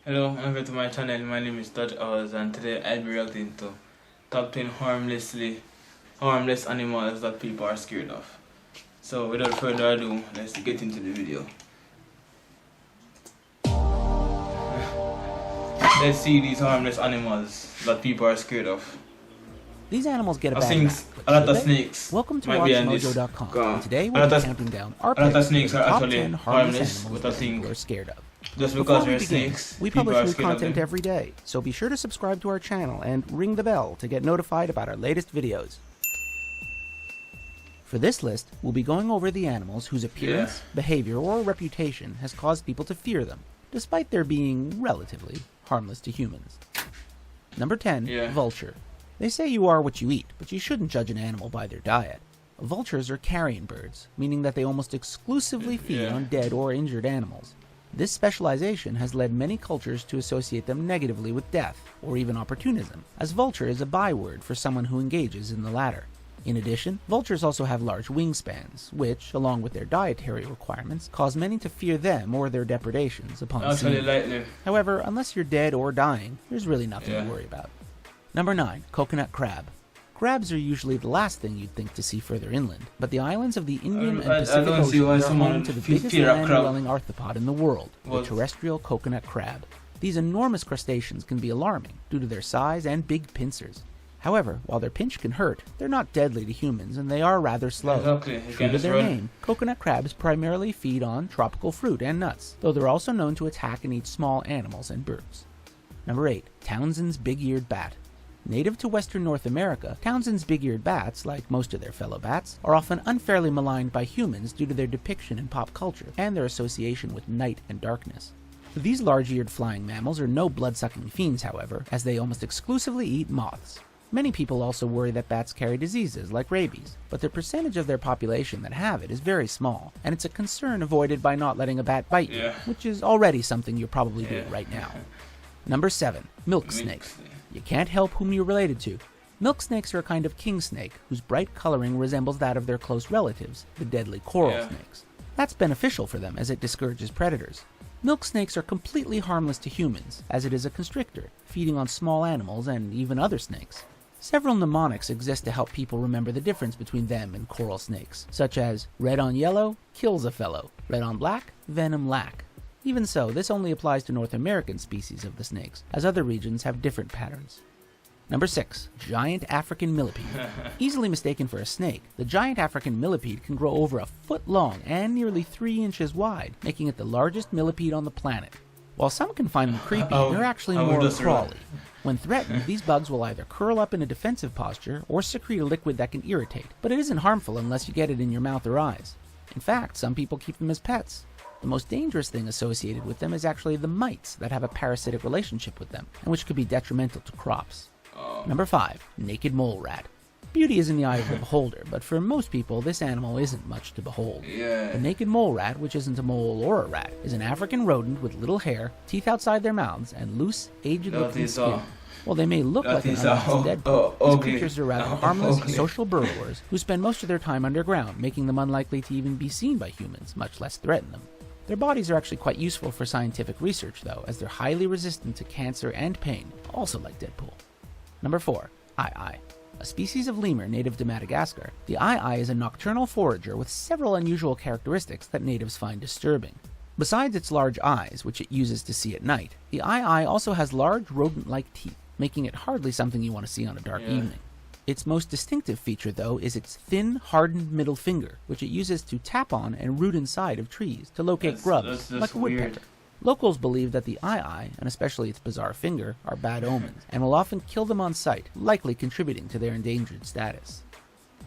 Hello, welcome to my channel. My name is Dutch Oz, and today I'll be reacting to top 10 harmless animals that people are scared of. So without further ado, let's get into the video. Let's see these harmless animals that people are scared of. These animals get a I bad think rap, a but lot of should they? snakes Welcome to might be on this. WatchMojo.com. Today A we're lot of- counting down our a lot of picks snakes for are the top actually 10 harmless harmless, animals but I that think people are scared of. just Before because we they're begin, snakes, we people publish are new scared of content them. every day, so be sure to subscribe to our channel and ring the bell to get notified about our latest videos. For this list, we'll be going over the animals whose appearance, behavior, or reputation has caused people to fear them, despite their being relatively harmless to humans. Number 10, vulture. They say you are what you eat, but you shouldn't judge an animal by their diet. Vultures are carrion birds, meaning that they almost exclusively feed on dead or injured animals. This specialization has led many cultures to associate them negatively with death, or even opportunism, as vulture is a byword for someone who engages in the latter. In addition, vultures also have large wingspans, which, along with their dietary requirements, cause many to fear them or their depredations upon seeing them. However, unless you're dead or dying, there's really nothing to worry about. Number 9, coconut crab. Crabs are usually the last thing you'd think to see further inland, but the islands of the Indian and Pacific Oceans are home to the biggest land-dwelling arthropod in the world, the terrestrial coconut crab. These enormous crustaceans can be alarming due to their size and big pincers. However, while their pinch can hurt, they're not deadly to humans and they are rather slow. True to their name, coconut crabs primarily feed on tropical fruit and nuts, though they're also known to attack and eat small animals and birds. Number 8, Townsend's big-eared bat. Native to western North America, Townsend's big-eared bats, like most of their fellow bats, are often unfairly maligned by humans due to their depiction in pop culture and their association with night and darkness. These large-eared flying mammals are no blood-sucking fiends, however, as they almost exclusively eat moths. Many people also worry that bats carry diseases like rabies, but the percentage of their population that have it is very small, and it's a concern avoided by not letting a bat bite you, which is already something you're probably doing right now. Number 7, milk snake. You can't help whom you're related to. Milk snakes are a kind of king snake whose bright coloring resembles that of their close relatives, the deadly coral snakes. That's beneficial for them as it discourages predators. Milk snakes are completely harmless to humans, as it is a constrictor, feeding on small animals and even other snakes. Several mnemonics exist to help people remember the difference between them and coral snakes, such as red on yellow kills a fellow, red on black, venom lack. Even so, this only applies to North American species of the snakes, as other regions have different patterns. Number 6, giant African millipede. Easily mistaken for a snake, the giant African millipede can grow over a foot long and nearly 3 inches wide, making it the largest millipede on the planet. While some can find them creepy, they're actually more crawly. When threatened, these bugs will either curl up in a defensive posture or secrete a liquid that can irritate, but it isn't harmful unless you get it in your mouth or eyes. In fact, some people keep them as pets. The most dangerous thing associated with them is actually the mites that have a parasitic relationship with them, and which could be detrimental to crops. Number 5, naked mole rat. Beauty is in the eye of the beholder, but for most people, this animal isn't much to behold. The naked mole rat, which isn't a mole or a rat, is an African rodent with little hair, teeth outside their mouths, and loose, aged-looking skin. While they may look like an unlicensed Deadpool, these creatures are rather harmless, social burrowers who spend most of their time underground, making them unlikely to even be seen by humans, much less threaten them. Their bodies are actually quite useful for scientific research, though, as they're highly resistant to cancer and pain, also like Deadpool. Number 4, Ai. A species of lemur native to Madagascar, the Ai is a nocturnal forager with several unusual characteristics that natives find disturbing. Besides its large eyes, which it uses to see at night, the Ai also has large rodent-like teeth, making it hardly something you want to see on a dark evening. Its most distinctive feature, though, is its thin, hardened middle finger, which it uses to tap on and root inside of trees to locate grubs, like a woodpecker. Locals believe that the Ai, and especially its bizarre finger, are bad omens, and will often kill them on sight, likely contributing to their endangered status.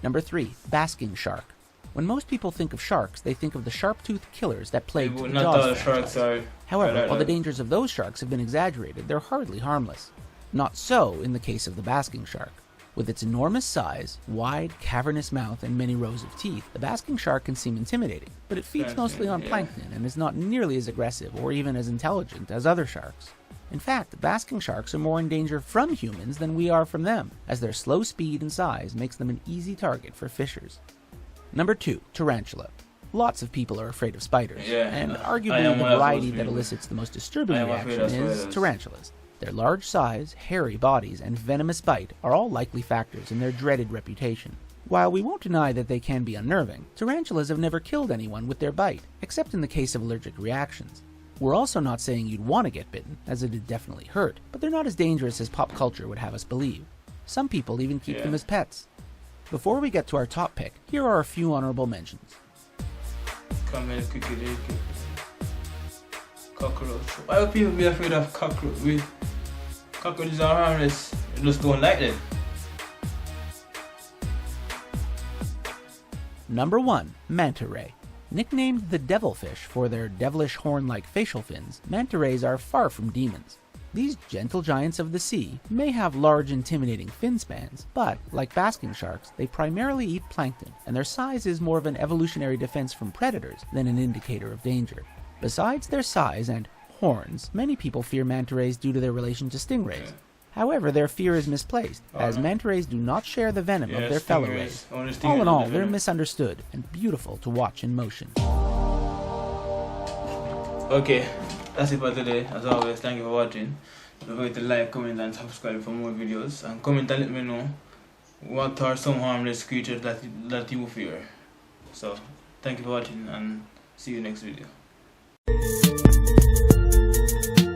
Number 3, basking shark. When most people think of sharks, they think of the sharp-toothed killers that plagued the Jaws franchise. However, while the dangers of those sharks have been exaggerated, they're hardly harmless. Not so in the case of the basking shark. With its enormous size, wide, cavernous mouth, and many rows of teeth, the basking shark can seem intimidating, but it feeds mostly on plankton and is not nearly as aggressive or even as intelligent as other sharks. In fact, basking sharks are more in danger from humans than we are from them, as their slow speed and size makes them an easy target for fishers. Number 2, tarantula. Lots of people are afraid of spiders, Yeah, and I arguably am the one of those variety that people. elicits the most disturbing I am afraid reaction of is spiders. tarantulas. Their large size, hairy bodies, and venomous bite are all likely factors in their dreaded reputation. While we won't deny that they can be unnerving, tarantulas have never killed anyone with their bite, except in the case of allergic reactions. We're also not saying you'd want to get bitten, as it'd definitely hurt, but they're not as dangerous as pop culture would have us believe. Some people even keep them as pets. Before we get to our top pick, here are a few honorable mentions. Cockroach. Why would people be afraid of cockroach? Cockroaches are harmless. You just don't like them. Number 1. Manta ray. Nicknamed the devilfish for their devilish horn-like facial fins, manta rays are far from demons. These gentle giants of the sea may have large, intimidating fin spans, but, like basking sharks, they primarily eat plankton, and their size is more of an evolutionary defense from predators than an indicator of danger. Besides their size and horns, many people fear manta rays due to their relation to stingrays. However, their fear is misplaced, as manta rays do not share the venom of their fellow rays. All in all, they're misunderstood and beautiful to watch in motion. Okay, that's it for today. As always, thank you for watching. Don't forget to like, comment and subscribe for more videos. And comment and let me know what are some harmless creatures that you fear. So, thank you for watching and see you next video.